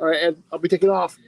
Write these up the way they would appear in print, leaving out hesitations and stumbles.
All right, Ed, I'll be taking off.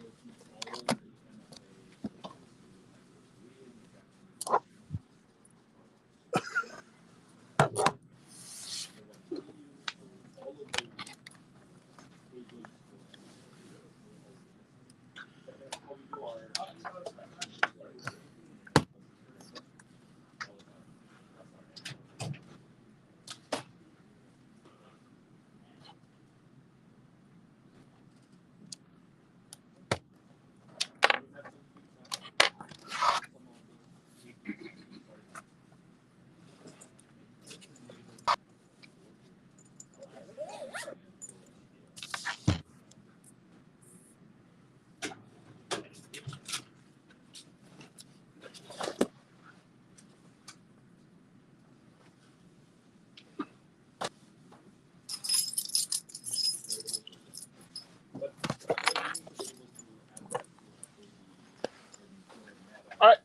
All right,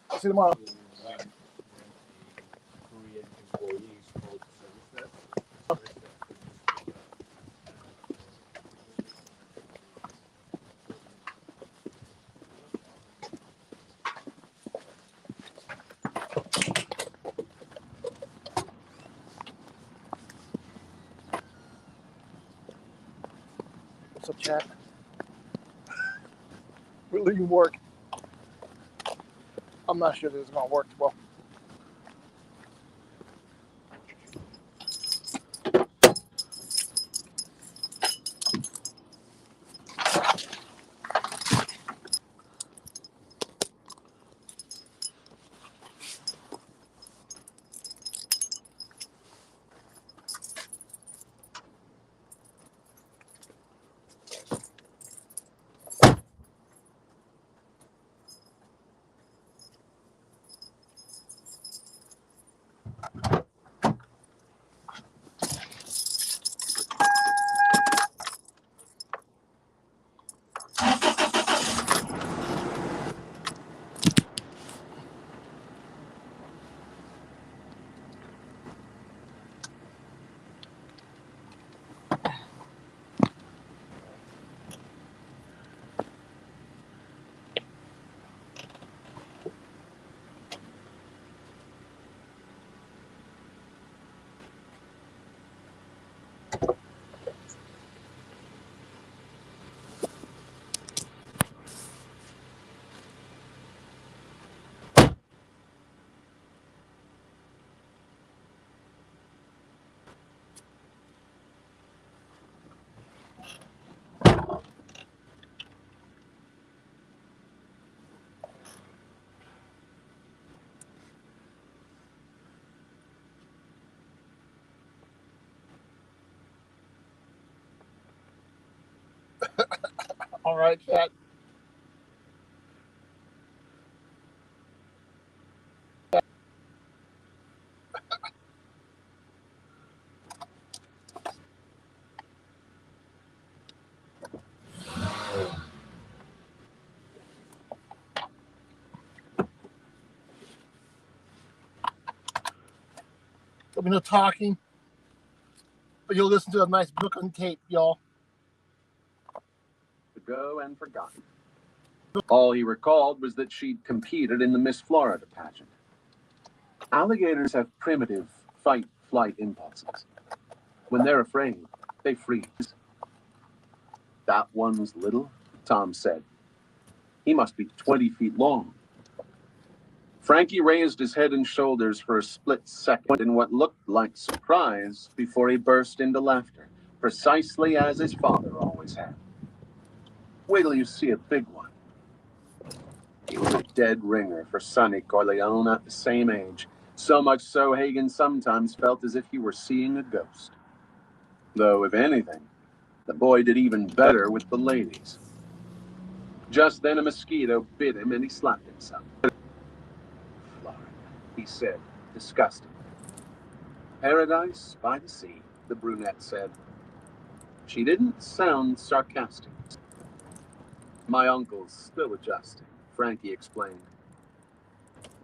I'll see you tomorrow. What's up, chat? We're leaving work. I'm not sure this is going to work well. All right, chat. There'll be no talking, but you'll listen to a nice book on tape, y'all. To go and forgotten. All he recalled was that she'd competed in the Miss Florida pageant. Alligators have primitive fight-flight impulses. When they're afraid, they freeze. That one's little, Tom said. He must be 20 feet long. Frankie raised his head and shoulders for a split second in what looked like surprise before he burst into laughter, precisely as his father always had. Wait till you see a big one. He was a dead ringer for Sonny Corleone at the same age, so much so Hagen sometimes felt as if he were seeing a ghost. Though, if anything, the boy did even better with the ladies. Just then a mosquito bit him and he slapped himself. Florida, he said, disgusted. Paradise by the sea, the brunette said. She didn't sound sarcastic. My uncle's still adjusting, Frankie explained.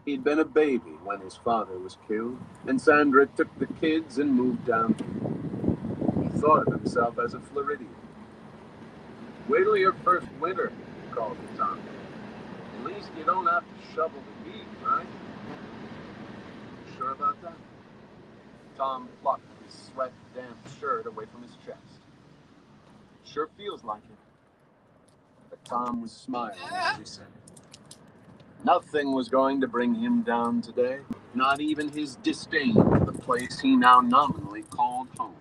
He'd been a baby when his father was killed, and Sandra took the kids and moved down here. He thought of himself as a Floridian. Wait till your first winter, called Tom. At least you don't have to shovel the heat, right? Sure about that? Tom plucked his sweat-damp shirt away from his chest. Sure feels like it. But Tom was smiling as he said it. Nothing was going to bring him down today, not even his disdain for the place he now nominally called home.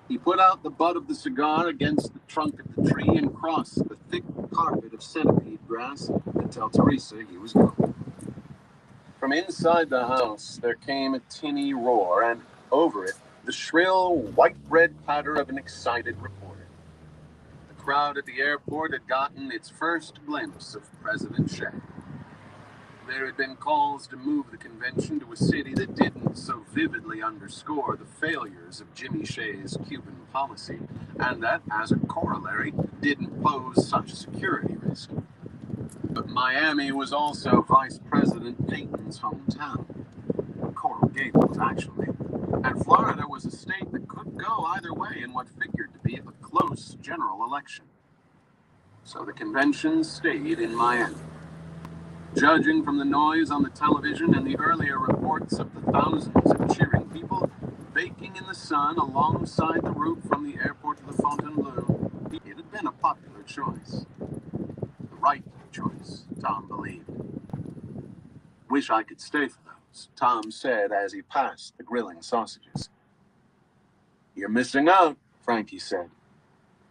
He put out the butt of the cigar against the trunk of the tree and crossed the thick carpet of centipede grass to tell Teresa he was going. From inside the house, there came a tinny roar, and over it, the shrill, white bread patter of an excited reporter. The crowd at the airport had gotten its first glimpse of President Shea. There had been calls to move the convention to a city that didn't so vividly underscore the failures of Jimmy Shea's Cuban policy, and that, as a corollary, didn't pose such a security risk. But Miami was also Vice President Peyton's hometown. Coral Gables, actually. And Florida was a state that could go either way in what figured to be a close general election. So the convention stayed in Miami. Judging from the noise on the television and the earlier reports of the thousands of cheering people baking in the sun alongside the route from the airport to the Fontainebleau, it had been a popular choice. The right choice, Tom believed. Wish I could stay for those, Tom said as he passed the grilling sausages. You're missing out, Frankie said.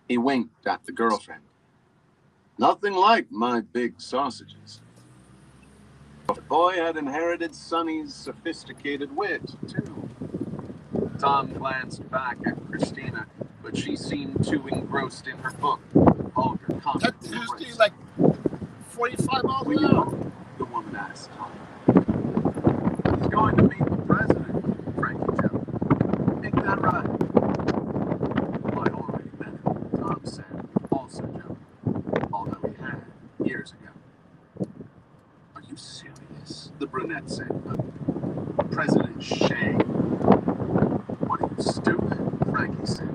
He winked at the girlfriend. Nothing like my big sausages. The boy had inherited Sonny's sophisticated wit, too. Tom glanced back at Christina, but she seemed too engrossed in her book. Vulgar comment. That Tuesday, like 45 miles We an hour. know, the woman asked Tom. He's going to meet the president, Frankie joked. Ain't that right? I already met him, Tom said, also joking, although he had, years ago. Are you serious? The brunette said. President Shea. What are you, stupid? Frankie said.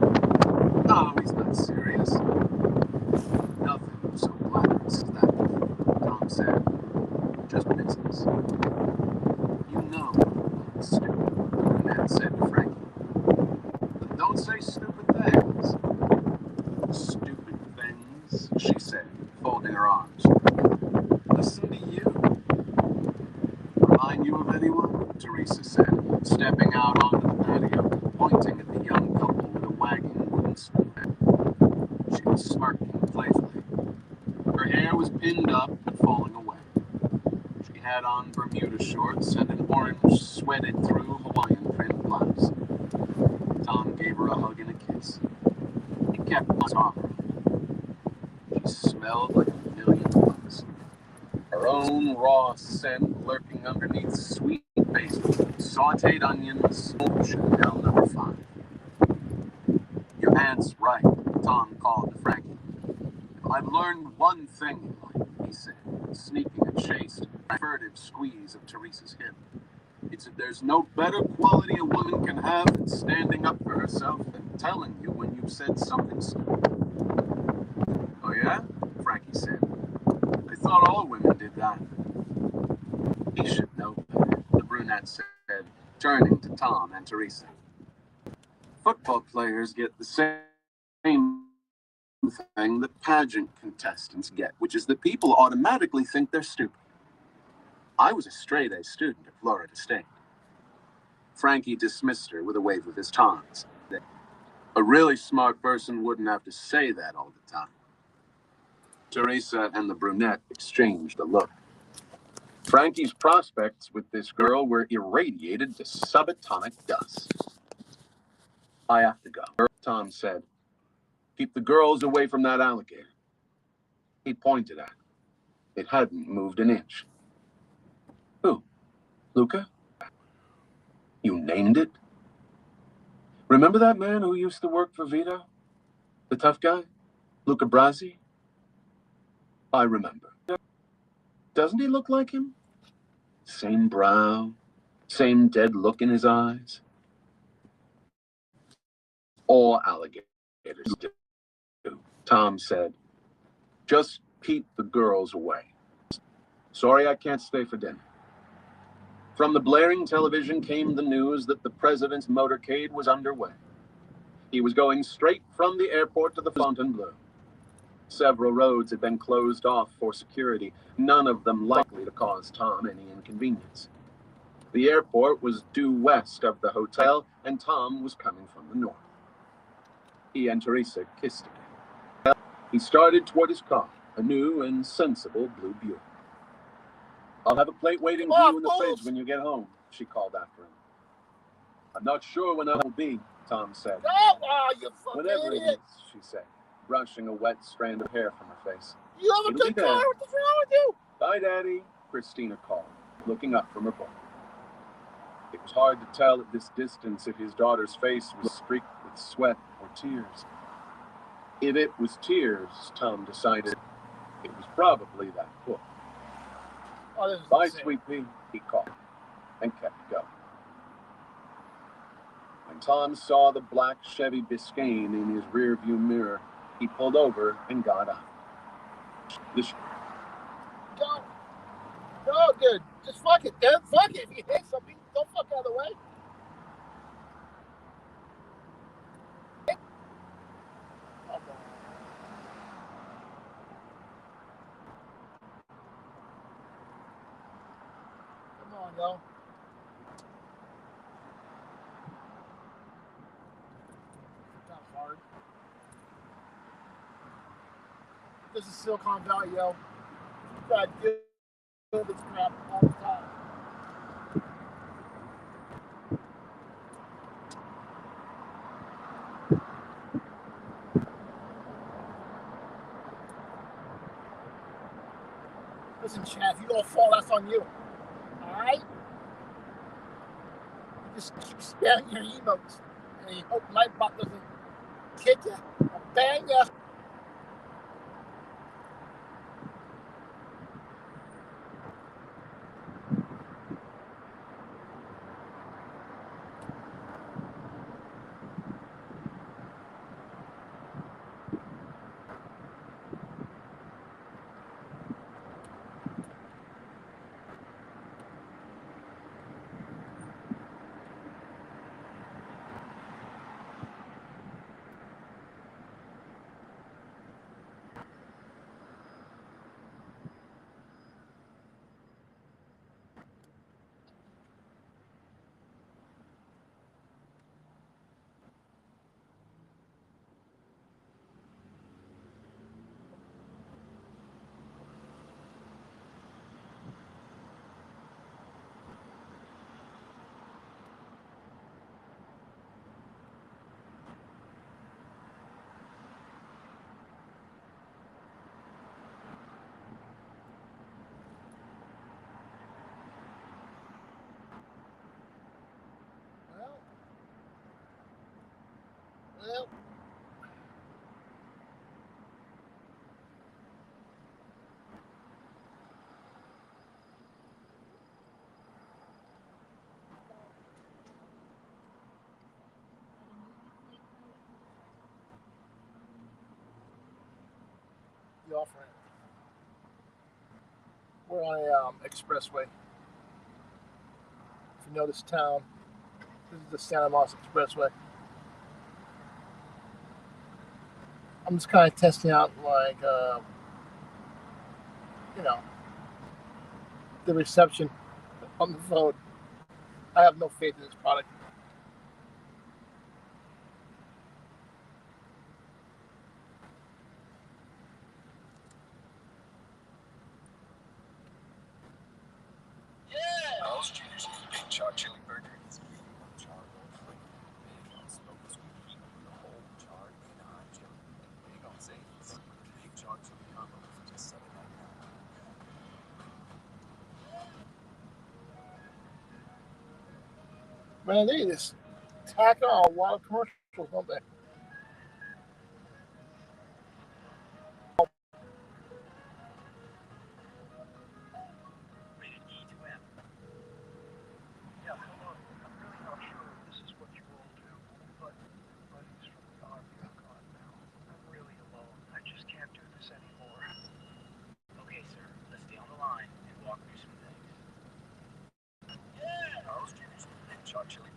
No, he's not serious. Nothing was so glamorous as that, Tom said. Just business. You know I'm stupid, the brunette said to Frankie. But don't say stupid things. Stupid things, she said, folding her arms. Listen to you. Remind you of anyone? Teresa said, stepping out onto the patio, pointing at the young couple with a wagging wooden spoon. She was smirking playfully. Her hair was pinned up but falling away. She had on Bermuda shorts and an orange, sweated-through Hawaiian print blouse. Tom gave her a hug and a kiss. He kept his arm. She smelled like a million bucks. Her own raw scent lurking underneath sweet basil, sauteed onions, Chanel number 5. Your aunt's right, Tom called to Frankie. I've learned one thing in life, he said, sneaking a chaste, furtive squeeze of Teresa's hip. It's that there's no better quality a woman can have than standing up for herself than telling you when you've said something stupid. Oh yeah? Frankie said. I thought all women did that. He should know better, the brunette said, turning to Tom and Teresa. Football players get the same thing that pageant contestants get, which is that people automatically think they're stupid. I was a straight-A student at Florida State. Frankie dismissed her with a wave of his tongs. A really smart person wouldn't have to say that all the time. Teresa and the brunette exchanged a look. Frankie's prospects with this girl were irradiated to subatomic dust. I have to go, Tom said. Keep the girls away from that alligator. He pointed at it. It hadn't moved an inch. Who? Luca? You named it? Remember that man who used to work for Vito? The tough guy? Luca Brasi? I remember. Doesn't he look like him? Same brow, same dead look in his eyes. All alligators do. Tom said. Just keep the girls away. Sorry I can't stay for dinner. From the blaring television came the news that the president's motorcade was underway. He was going straight from the airport to the Fontainebleau. Several roads had been closed off for security, none of them likely to cause Tom any inconvenience. The airport was due west of the hotel, and Tom was coming from the north. He and Teresa kissed again. He started toward his car, a new and sensible blue Buick. I'll have a plate waiting for you in the fridge when you get home, she called after him. I'm not sure when that will be, Tom said. Oh, you fucking Whenever it idiot. is, she said, brushing a wet strand of hair from her face. You have a It'll good be car. there. What's wrong with you? Bye, Daddy, Christina called, looking up from her book. It was hard to tell at this distance if his daughter's face was streaked with sweat or tears. If it was tears, Tom decided, it was probably that book. Oh, this is Bye, insane. sweet pea, he called, and kept going. When Tom saw the black Chevy Biscayne in his rearview mirror, he pulled over and got out. Go. No, dude. Just fuck it, dude. Fuck it. If you hit something, don't fuck out of the way. Oh, no. Come on, yo. Kind of hard. This is Silicon Valley, yo. You gotta deal with this crap all the time. Listen, Chad, if you don't fall, that's on you. Alright? You just keep spamming your emotes. And you hope my butt doesn't kick you or bang you. Well. The off ramp. We're on a expressway. If you know this town, this is the Santa Monica Expressway. I'm just kind of testing out, like, the reception on the phone. I have no faith in this product. Carl's Jr.'s big char chili burger is big on charcoal flavor, big on smoked sweet heat, the whole char and hot chili, and big on savings. Big char chili combo for just $7.99. Man, they just tack on a lot of commercials, don't they? Rated E to M. Yeah, hello. I'm really not sure if this is what you all do, but my buddies from the army are gone now. I'm really alone. I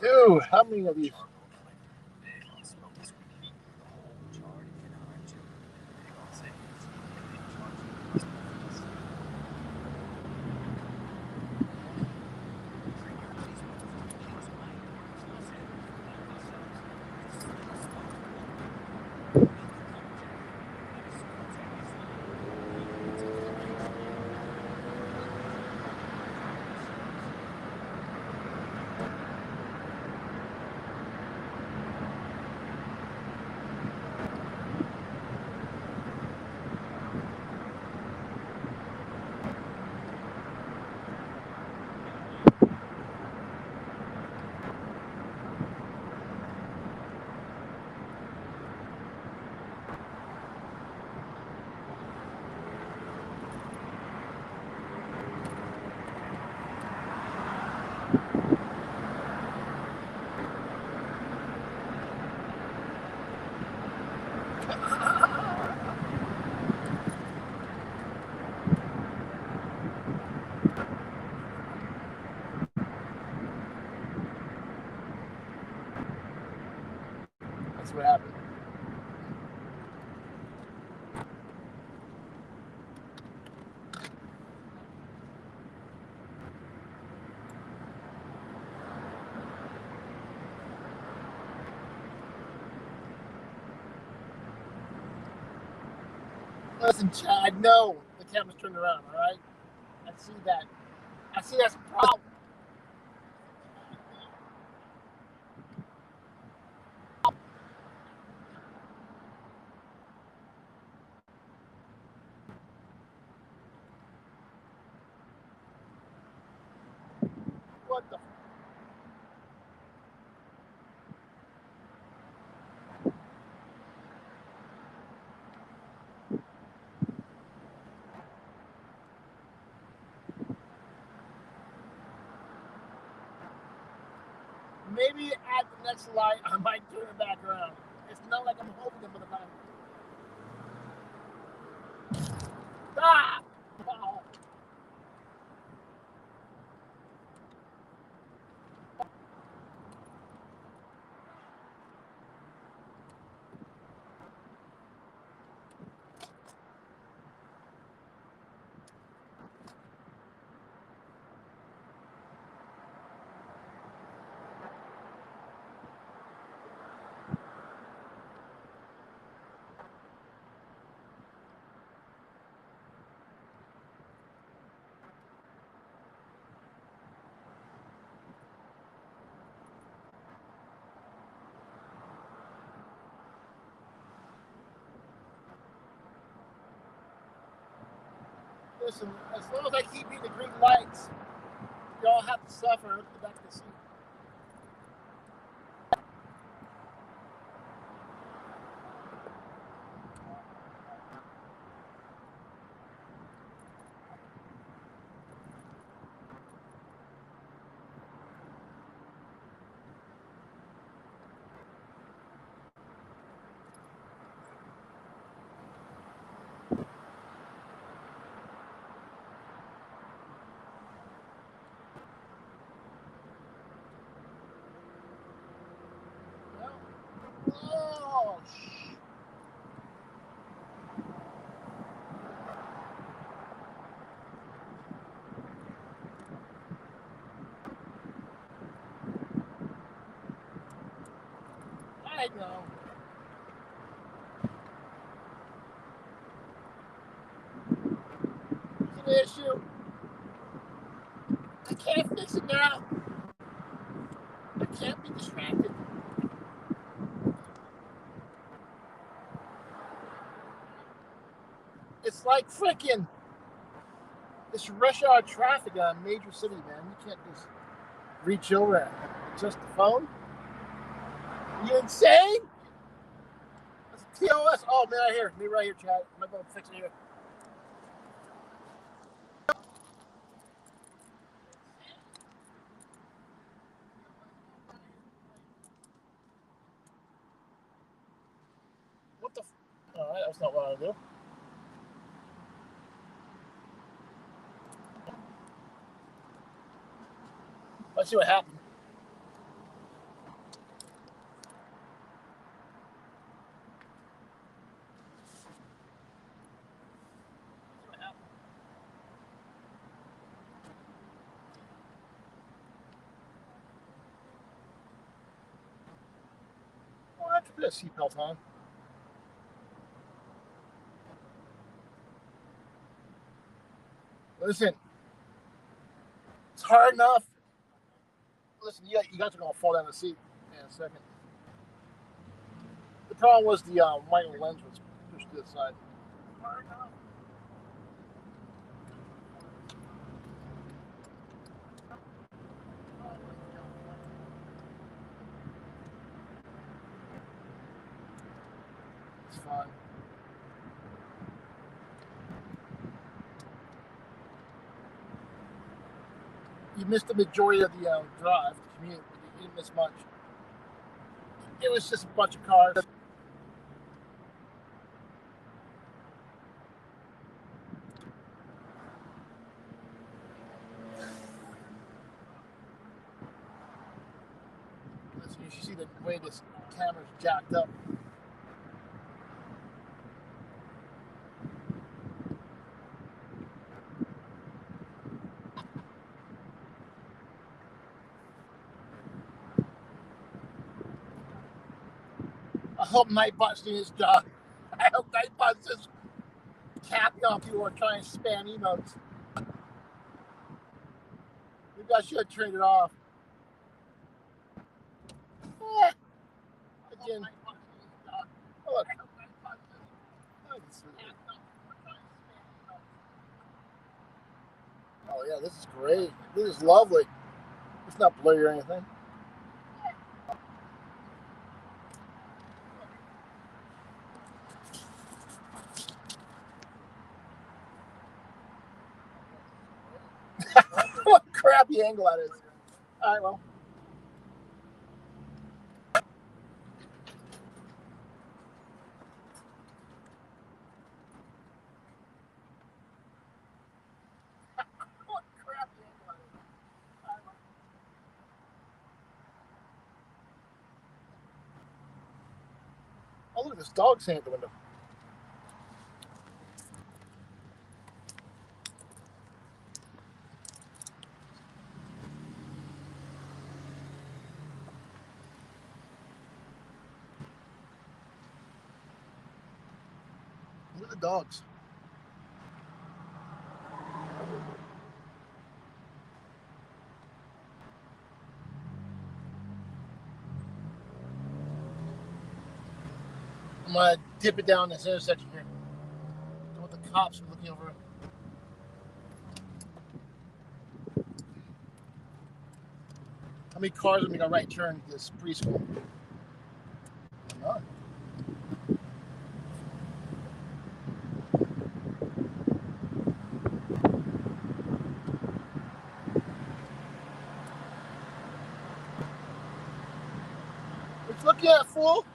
Dude, how many of these? Charcoal flame, big on smoke as we heat through the whole charred and I'm children, big on savings, big charge you the hospital fees. Drink your face with the fruit cakes wine, close in, like yourselves, just a little smoke to cool down. Make your cocktail, nice spoons on your fire, heat until the lights fade. That's what happened. Listen, Chad, no, the camera's turned around, all right? I see that. I see that's a problem. What the? Maybe at the next light, I might turn it back around. It's not like I'm holding them for the time. Ah! Oh. Listen, as long as I keep eating the green lights, y'all have to suffer at the back of the seat. Oh, I know. It's an issue. I can't fix it now. I can't be distracted. It's like freaking this rush hour traffic in a major city, man. You can't just reach over and adjust the phone. Are you insane? That's a TOS. Oh man, I hear me right here, Chad. I'm going to fix it here. What the? All right, that's not what I do. Let's see what happened. Put a seatbelt on. Listen, it's hard enough. Listen, you guys are going to fall down the seat in a second. The problem was the white lens was pushed to the side. Hard enough. It's fine. You missed the majority of the drive, the commute. You didn't miss much. It was just a bunch of cars. Listen, you should see the way this camera's jacked up. I hope Nightbot's doing his job. I hope Nightbot's just capping on people who are trying to spam emotes. Maybe I should have turned it off. Again. Oh, look. Oh yeah, this is great. This is lovely. It's not blurry or anything. What a crappy angle that is. All right, well. What a crappy angle that is. All right, well. Oh, look at this dog standing at the window. Look at the dogs. I'm gonna dip it down this intersection here. Don't want the cops looking over. How many cars are making a right turn to this preschool? None. What you looking at, fool?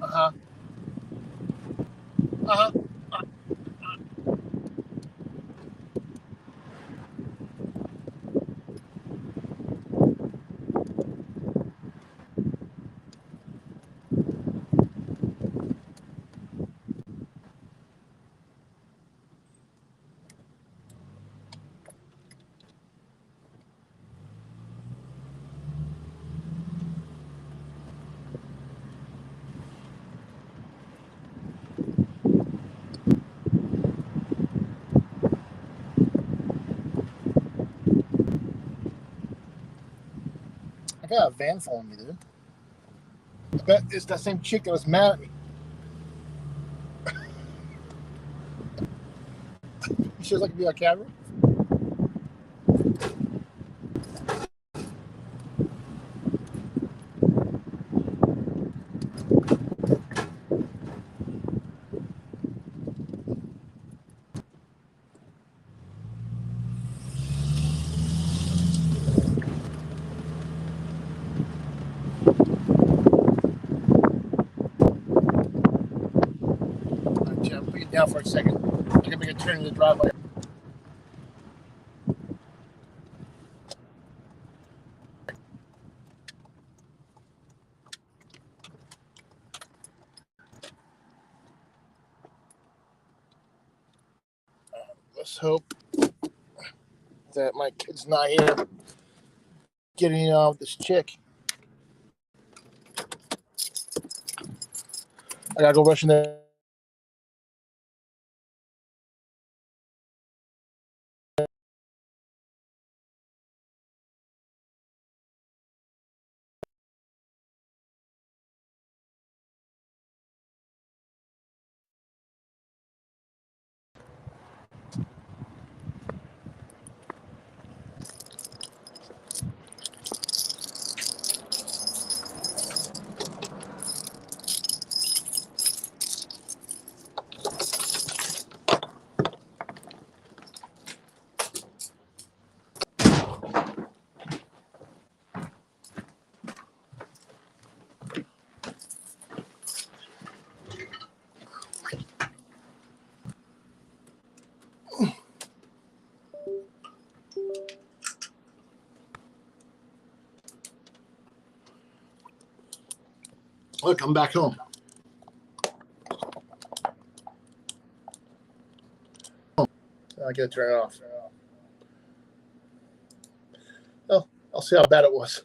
Uh-huh. Uh-huh. I got a van following me, dude. I bet it's that same chick that was mad at me. He says I can be on camera. I'm putting it down for a second. I'm gonna make a turn in the driveway. Let's hope that my kid's not here getting on with this chick. I gotta go rush in there. Look, I'm back home. I gotta turn it off. Oh, I'll see how bad it was.